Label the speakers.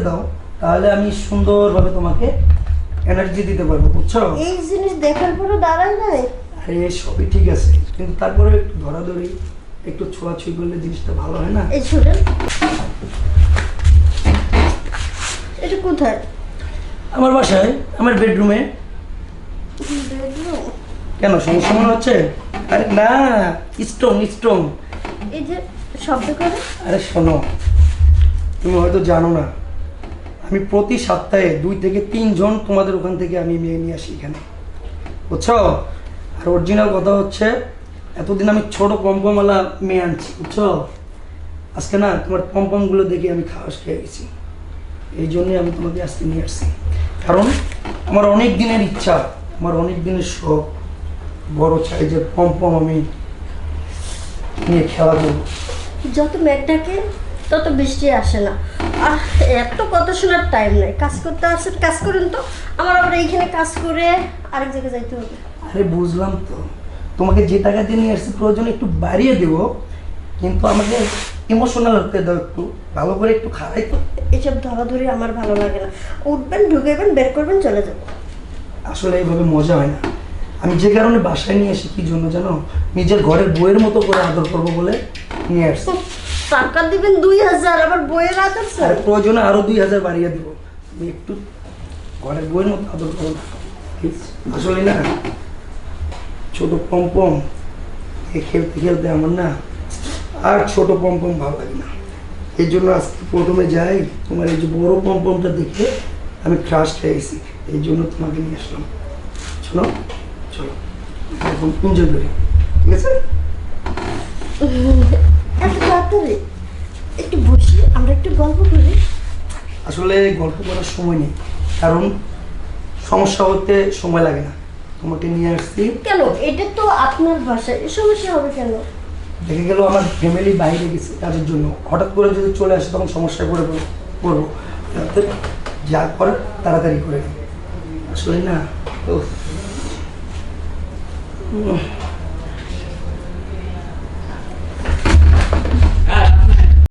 Speaker 1: দাও, তাহলে আমি সুন্দরভাবে তোমাকে এনার্জি দিতে পারবো, বুঝছো?
Speaker 2: এই জিনিস দেখার পরে দাঁড়ায় নাই।
Speaker 1: আরে সবই ঠিক আছে, কিন্তু তারপরে একটু ধরাধরি একটু ছোঁয়াছুঁই করলে জিনিসটা ভালো হয় না?
Speaker 2: এই শুনেন, এটা কোথায়?
Speaker 1: আমার বাসায়, আমার বেডরুমে।
Speaker 2: বেডরুম?
Speaker 1: কেন, সমস্যা মনে হচ্ছে? আরে না, স্ট্রং স্ট্রং।
Speaker 2: এই যে শব্দ করে।
Speaker 1: আরে শোনো, তুমি হয়তো জানো না, আমি প্রতি সপ্তাহে 2 থেকে 3 জন তোমাদের ওখান থেকে আমি মেয়ে নিয়ে আসি এখানে, বুঝছো? আর অরিজিনাল কথা হচ্ছে, এতদিন আমি ছোট পম্পমওয়ালা মেয়ে আনছি, বুঝছো? আজকে না তোমার পম্পমগুলো দেখে আমি খাওয়াস খেয়ে গেছি, এই জন্যই আমি তোমাকে আজকে নিয়ে আসছি। কারণ আমার অনেক দিনের ইচ্ছা, আমার অনেক দিনের শখ, বড় সাইজের পম্পম আমি নিয়ে খেলা করবো।
Speaker 2: যত মেঘ ডাকে তত বৃষ্টি আসে না। আর এত কথা শোনার টাইম নাই, কাজ করতে আসেন, কাজ করেন তো। আমার আবার এইখানে কাজ করে আরেক জায়গায় যাইতে হবে।
Speaker 1: আরে বুঝলাম তো, তোমাকে যে টাকা দিয়ে নিয়ে আসছি প্রয়োজনে একটু বাড়িয়ে দেবো, কিন্তু আমাকে ইমোশনাল হতে দাও, একটু ভালো করে একটু খাওয়াই তো।
Speaker 2: এসব ধরাধরি আমার ভালো লাগে না। উঠবেন, ঢুকেবেন, বের করবেন, চলে যাবেন।
Speaker 1: আসলে এইভাবে মজা হয় না। আমি যে কারণে বাসায় নিয়ে আসি কি জন্য জানো? নিজের ঘরের বইয়ের মতো করে আদর করবো বলে নিয়ে আসছি।
Speaker 2: টাকা দিবেন 2000, আবার বইয়ের আদর
Speaker 1: আর প্রয়োজনে আরো 2000 বাড়িয়ে দিব, তুমি একটু ঘরের বইয়ের মতো আদর করো না প্লিজ। আসলে না, ছোট পম্পম এ খেলতে খেলতে আমার না আর ছোট পম্পম ভালো লাগে না। এই জন্য আজকে প্রথমে যাই, তোমার এই যে বড় পম্পমটা দেখে আমি ক্রাশ খেয়ে গেছি, এই জন্য তোমাকে নিয়ে আসলাম। শোনো, চলো এখন এনজয় করি, ঠিক আছে?
Speaker 2: এত তাড়াতাড়ি? একটু বসি, আমরা একটু গল্প করি।
Speaker 1: আসলে গল্প করার সময় নেই, কারণ সমস্যা হতে সময় লাগে না। তোমাকে নিয়ে আসছি,
Speaker 2: কেন? এটা তো আপনার বাসায়, এ সমস্যা হবে কেন?
Speaker 1: দেখে গেল আমার ফ্যামিলি বাইরে গেছে কাজের জন্য, হঠাৎ করে যদি চলে আসে তখন সমস্যায় পড়বো। যাতে যা করে তাড়াতাড়ি করে নিই। আসলে না, উফ।